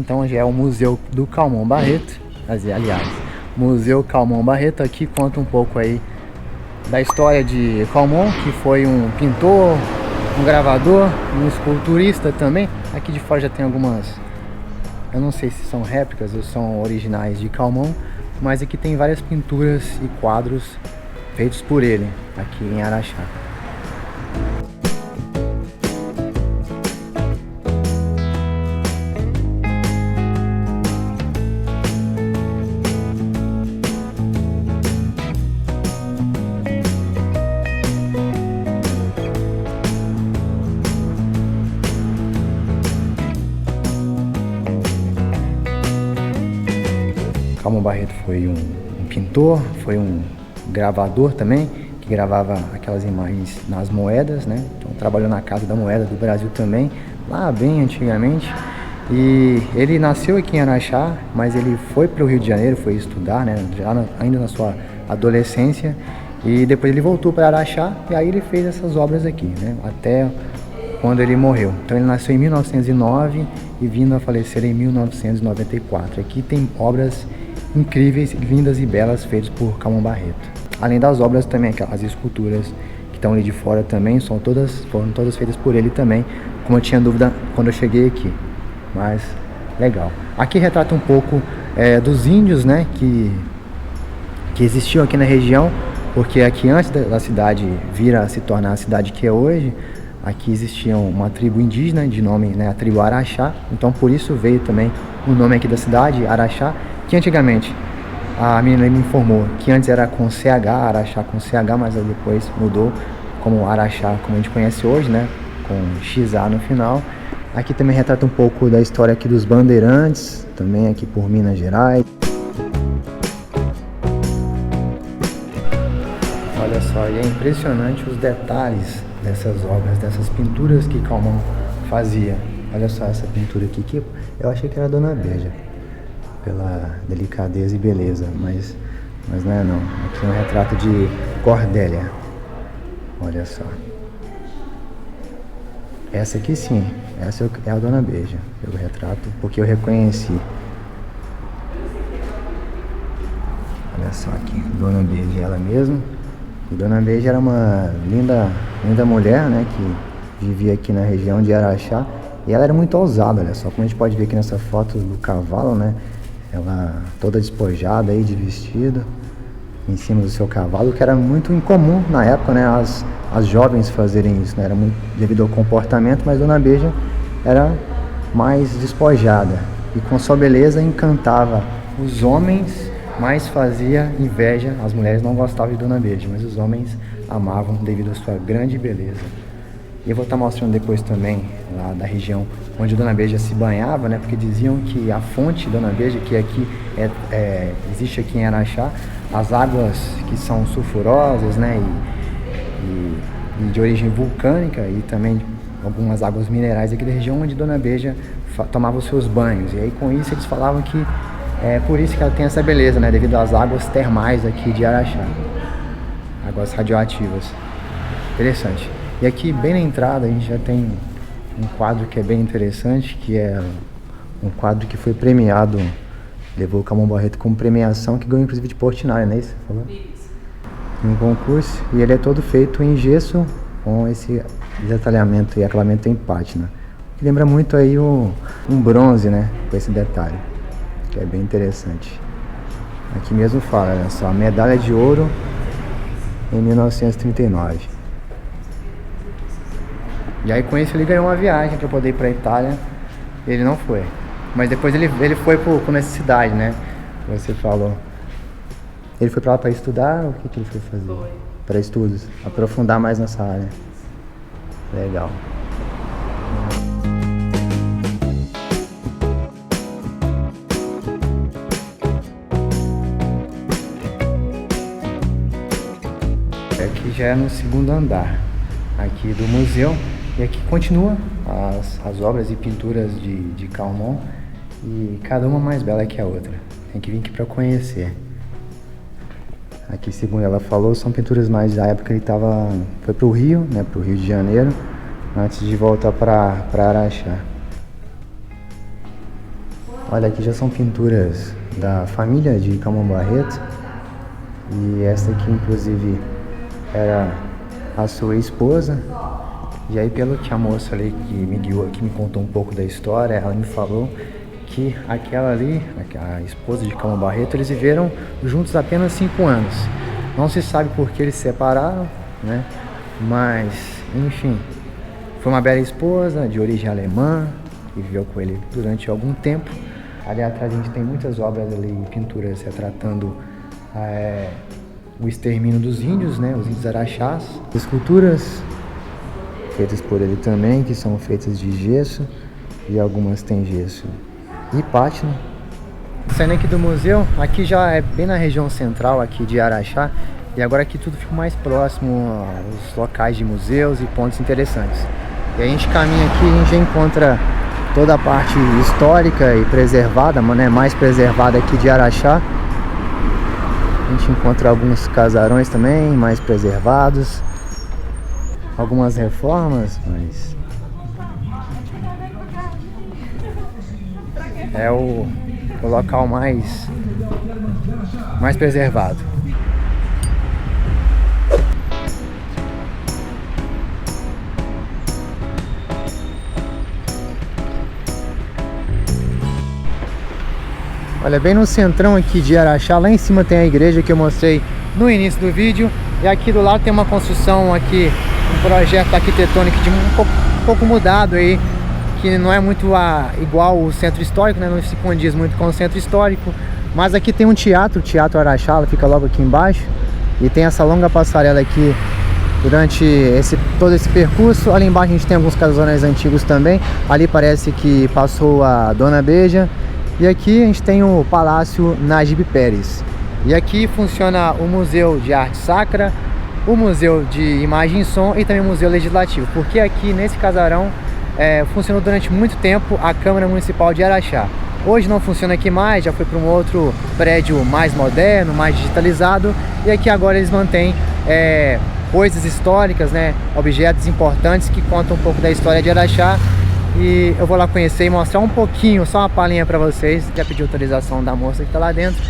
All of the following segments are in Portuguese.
então já é o Museu do Calmon Barreto. Aliás, Museu Calmon Barreto aqui conta um pouco aí da história de Calmon, que foi um pintor, um gravador, um esculturista também. Aqui de fora já tem algumas, eu não sei se são réplicas ou são originais de Calmon, mas aqui tem várias pinturas e quadros feitos por ele, aqui em Araxá. Calmon Barreto foi um pintor, foi um gravador também, que gravava aquelas imagens nas moedas, né? Então trabalhou na Casa da Moeda do Brasil também, lá bem antigamente. E ele nasceu aqui em Araxá, mas ele foi para o Rio de Janeiro, foi estudar, né? Ainda na sua adolescência. E depois ele voltou para Araxá e aí ele fez essas obras aqui, né? Até quando ele morreu. Então ele nasceu em 1909 e vindo a falecer em 1994. Aqui tem obras incríveis, lindas e belas feitas por Calmon Barreto. Além das obras também, as esculturas que estão ali de fora também, foram todas feitas por ele também, como eu tinha dúvida quando eu cheguei aqui. Mas legal. Aqui retrata um pouco dos índios, né, que existiam aqui na região, porque aqui antes da cidade vir a se tornar a cidade que é hoje, aqui existia uma tribo indígena de nome, né, a tribo Araxá. Então por isso veio também o nome aqui da cidade, Araxá, que antigamente a menina me informou que antes era com CH, Araxá com CH, mas aí depois mudou como Araxá, como a gente conhece hoje, né, com XA no final. Aqui também retrata um pouco da história aqui dos bandeirantes, também aqui por Minas Gerais. Olha só, e é impressionante os detalhes dessas obras, dessas pinturas que Calmon fazia. Olha só essa pintura aqui, que eu achei que era Dona Beija, pela delicadeza e beleza, mas não é não. Aqui é um retrato de Cordélia. Olha só. Essa aqui sim, essa é a Dona Beija, pelo retrato, porque eu reconheci. Olha só aqui, Dona Beija, ela mesma. E Dona Beija era uma linda mulher, né, que vivia aqui na região de Araxá. E ela era muito ousada, olha só, como a gente pode ver aqui nessa foto do cavalo, né? Ela toda despojada aí de vestido, em cima do seu cavalo, que era muito incomum na época, né? As jovens fazerem isso, né? Era muito devido ao comportamento, mas Dona Beija era mais despojada. E com sua beleza encantava os homens, mas fazia inveja. As mulheres não gostavam de Dona Beija, mas os homens amavam devido à sua grande beleza. E eu vou estar mostrando depois também lá da região onde Dona Beija se banhava, né? Porque diziam que a fonte Dona Beija, que aqui existe aqui em Araxá, as águas que são sulfurosas, né? E de origem vulcânica, e também algumas águas minerais aqui da região onde Dona Beija tomava os seus banhos. E aí com isso eles falavam que é por isso que ela tem essa beleza, né? Devido às águas termais aqui de Araxá, águas radioativas. Interessante. E aqui bem na entrada a gente já tem um quadro que é bem interessante, que é um quadro que foi premiado, levou o Calmon Barreto como premiação, que ganhou inclusive de Portinari, não é isso? Falou? Um concurso, e ele é todo feito em gesso com esse detalhamento e acabamento em pátina, que lembra muito aí um bronze, né, com esse detalhe, que é bem interessante. Aqui mesmo fala, olha só, medalha de ouro em 1939. E aí com isso ele ganhou uma viagem para poder ir para a Itália. Ele não foi, mas depois ele foi por necessidade, né? Você falou. Ele foi para lá para estudar, ou o que ele foi fazer? Foi. Para estudos, aprofundar mais nessa área. Legal. Aqui já é no segundo andar aqui do museu. E aqui continua as obras e pinturas de Calmon, e cada uma mais bela que a outra. Tem que vir aqui para conhecer. Aqui, segundo ela falou, são pinturas mais da época que ele foi para o Rio, né, para o Rio de Janeiro, antes de voltar para Araxá. Olha, aqui já são pinturas da família de Camões Barreto. E essa aqui, inclusive, era a sua esposa. E aí, pelo que a moça ali que me guiou aqui me contou um pouco da história, ela me falou que aquela ali, a esposa de Camões Barreto, eles viveram juntos apenas 5 anos. Não se sabe por que eles se separaram, né? Mas, enfim, foi uma bela esposa de origem alemã, que viveu com ele durante algum tempo. Ali atrás a gente tem muitas obras ali, pinturas retratando o extermínio dos índios, né? Os índios araxás. Esculturas feitas por ele também, que são feitas de gesso, e algumas têm gesso e pátina. Saindo aqui do museu, aqui já é bem na região central aqui de Araxá, e agora aqui tudo fica mais próximo aos locais de museus e pontos interessantes. E a gente caminha aqui e a gente já encontra toda a parte histórica e preservada, né, mais preservada aqui de Araxá. A gente encontra alguns casarões também mais preservados, algumas reformas, mas é o local mais preservado. Olha, bem no centrão aqui de Araxá, lá em cima tem a igreja que eu mostrei no início do vídeo. E aqui do lado tem uma construção aqui, um projeto arquitetônico de um pouco mudado aí, que não é muito igual o centro histórico, né? Não se condiz muito com o centro histórico. Mas aqui tem um teatro, o Teatro Araxá, ela fica logo aqui embaixo. E tem essa longa passarela aqui durante todo esse percurso. Ali embaixo a gente tem alguns casarões antigos também. Ali parece que passou a Dona Beija. E aqui a gente tem o Palácio Najib Pérez. E aqui funciona o Museu de Arte Sacra, o Museu de Imagem e Som e também o Museu Legislativo. Porque aqui nesse casarão funcionou durante muito tempo a Câmara Municipal de Araxá. Hoje não funciona aqui mais, já foi para um outro prédio mais moderno, mais digitalizado. E aqui agora eles mantêm coisas históricas, né, objetos importantes que contam um pouco da história de Araxá. E eu vou lá conhecer e mostrar um pouquinho, só uma palhinha pra vocês. Já pedi autorização da moça que tá lá dentro.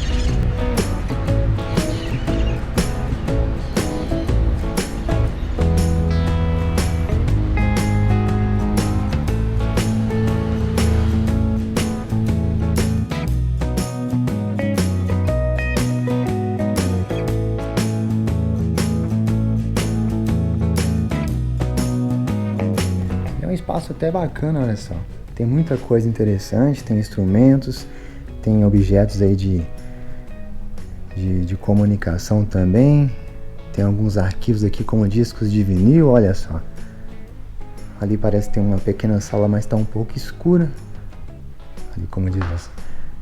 Um espaço até bacana, olha só. Tem muita coisa interessante, tem instrumentos, tem objetos aí de comunicação também. Tem alguns arquivos aqui como discos de vinil, olha só. Ali parece ter uma pequena sala, mas está um pouco escura. Ali, como diz,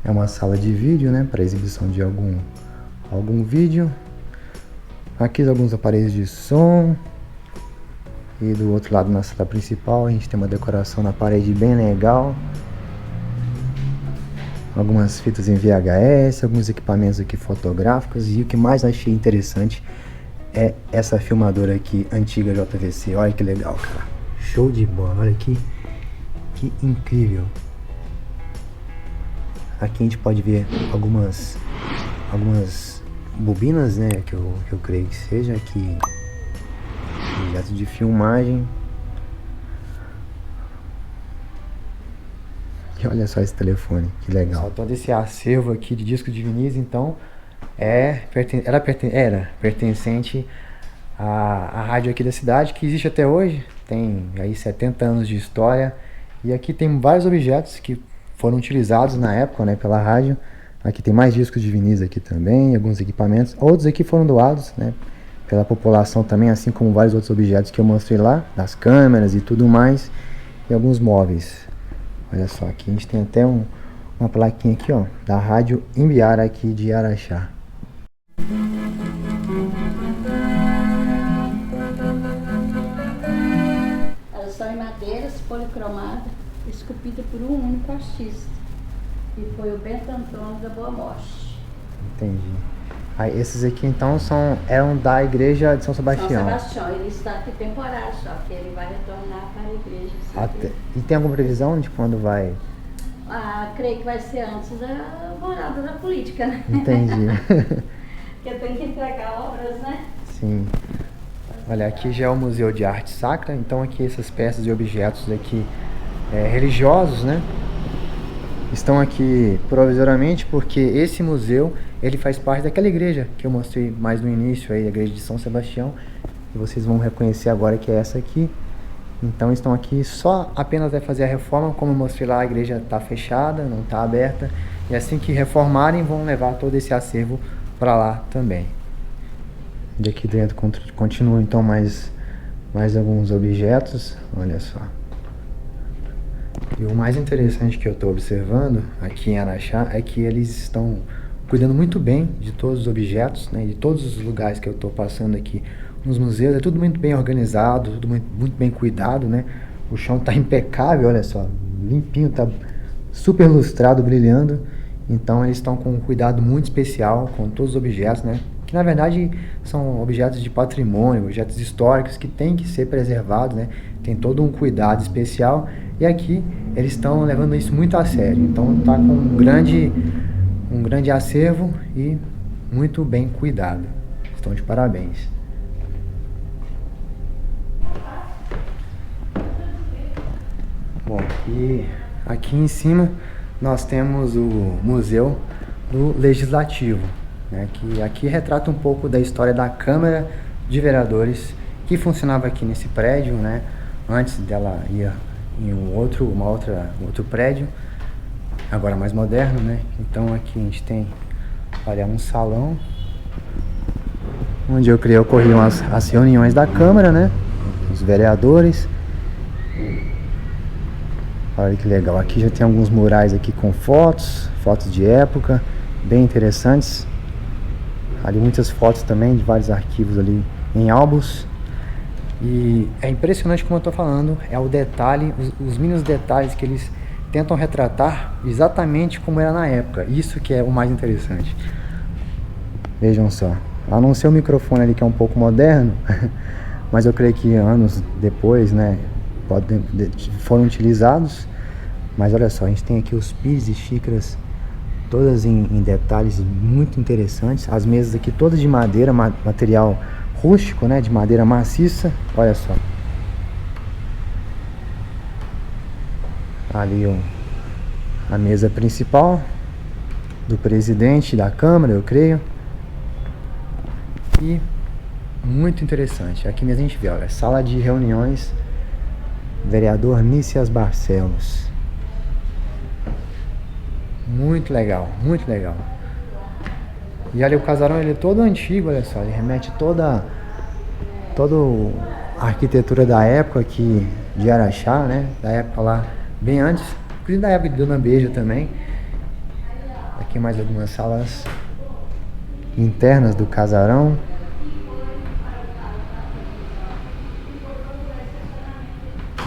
é uma sala de vídeo, né, para exibição de algum vídeo. Aqui alguns aparelhos de som. E do outro lado, na sala principal, a gente tem uma decoração na parede bem legal. Algumas fitas em VHS, alguns equipamentos aqui fotográficos. E o que mais achei interessante é essa filmadora aqui, antiga JVC. Olha que legal, cara. Show de bola, olha aqui. Que incrível. Aqui a gente pode ver algumas bobinas, né, que eu creio que seja aqui. Objeto de filmagem. E olha só esse telefone, que legal. Só todo esse acervo aqui de discos de vinis, então era pertencente à rádio aqui da cidade, que existe até hoje. Tem aí 70 anos de história. E aqui tem vários objetos que foram utilizados na época, né, pela rádio. Aqui tem mais discos de vinis aqui também, alguns equipamentos. Outros aqui foram doados, né, pela população também, assim como vários outros objetos que eu mostrei lá, das câmeras e tudo mais, e alguns móveis. Olha só, aqui a gente tem até uma plaquinha aqui, ó, da Rádio Imbiara aqui de Araxá. Elas são em madeiras policromadas, esculpidas por um único artista, que foi o Bento Antônio da Boa Morte. Entendi. Aí, esses aqui então eram da igreja de São Sebastião. São Sebastião, ele está aqui temporário só, que ele vai retornar para a igreja. E tem alguma previsão de quando vai? creio que vai ser antes da morada da política, né? Entendi. Porque tem que entregar obras, né? Sim. Olha, aqui já é o Museu de Arte Sacra, então aqui essas peças e objetos aqui religiosos, né? Estão aqui provisoriamente porque esse museu, ele faz parte daquela igreja que eu mostrei mais no início aí, a igreja de São Sebastião, e vocês vão reconhecer agora que é essa aqui. Então estão aqui só apenas vai fazer a reforma, como eu mostrei lá, a igreja está fechada, não está aberta, e assim que reformarem vão levar todo esse acervo para lá também. E aqui dentro continuam então mais alguns objetos, olha só. E o mais interessante que eu estou observando aqui em Araxá é que eles estão cuidando muito bem de todos os objetos, né, de todos os lugares que eu estou passando aqui nos museus. É tudo muito bem organizado, tudo muito bem cuidado, né? O chão está impecável, olha só, limpinho, está super lustrado, brilhando. Então eles estão com um cuidado muito especial com todos os objetos, né? Que na verdade são objetos de patrimônio, objetos históricos que têm que ser preservados, né? Tem todo um cuidado especial. E aqui eles estão levando isso muito a sério. Então está com um grande acervo e muito bem cuidado. Estão de parabéns. Bom, e aqui em cima nós temos o Museu do Legislativo, né, que aqui retrata um pouco da história da Câmara de Vereadores que funcionava aqui nesse prédio, né, antes dela ir em um outro prédio, agora mais moderno, né. Então aqui a gente tem, olha, um salão onde ocorriam as reuniões da Câmara, né, os vereadores. Olha que legal, aqui já tem alguns murais aqui com fotos de época, bem interessantes. Ali muitas fotos também de vários arquivos ali em álbuns. E é impressionante como eu estou falando, é o detalhe, os mínimos detalhes que eles tentam retratar exatamente como era na época. Isso que é o mais interessante. Vejam só, a não ser o microfone ali que é um pouco moderno, mas eu creio que anos depois, né, foram utilizados. Mas olha só, a gente tem aqui os pires e xícaras todas em detalhes muito interessantes. As mesas aqui todas de madeira, material rústico, né, de madeira maciça. Olha só. Ali a mesa principal do presidente da Câmara, eu creio. E muito interessante. Aqui mesmo a gente vê, olha, sala de reuniões, vereador Nícias Barcelos. Muito legal, muito legal. E olha, o casarão, ele é todo antigo, olha só, ele remete toda a arquitetura da época aqui de Araxá, né, da época lá bem antes, inclusive da época de Dona Beija também. Aqui mais algumas salas internas do casarão.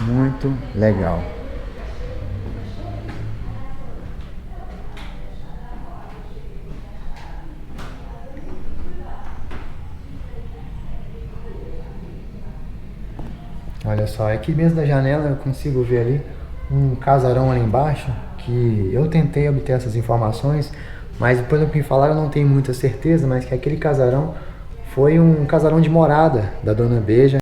Muito legal. Olha só, aqui mesmo da janela eu consigo ver ali um casarão ali embaixo, que eu tentei obter essas informações, mas pelo que me falaram eu não tenho muita certeza, mas que aquele casarão foi um casarão de morada da Dona Beija.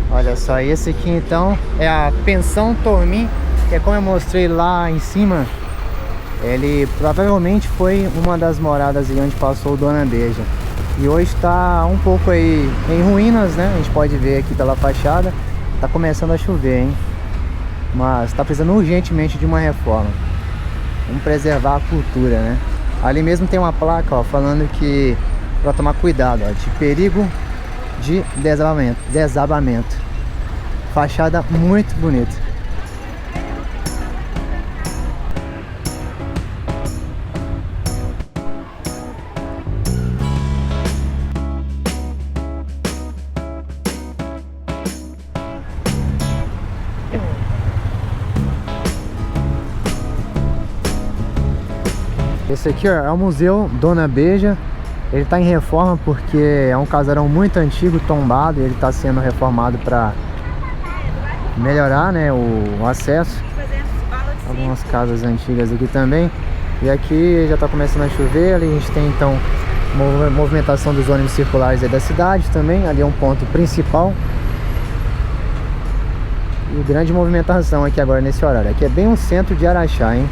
Olha só, esse aqui então é a Pensão Tormin, que é como eu mostrei lá em cima. Ele provavelmente foi uma das moradas aí onde passou Dona Beija. E hoje está um pouco aí em ruínas, né? A gente pode ver aqui pela fachada. Tá começando a chover, hein? Mas tá precisando urgentemente de uma reforma. Vamos preservar a cultura, né? Ali mesmo tem uma placa, ó, falando que para tomar cuidado, ó, de perigo de desabamento. Fachada muito bonita. Esse aqui, ó, é o Museu Dona Beija. Ele está em reforma porque é um casarão muito antigo, tombado, e ele está sendo reformado para melhorar, né, o acesso. Algumas casas antigas aqui também. E aqui já está começando a chover. Ali a gente tem então movimentação dos ônibus circulares aí da cidade também. Ali é um ponto principal. E grande movimentação aqui agora nesse horário. Aqui é bem o centro de Araxá, hein?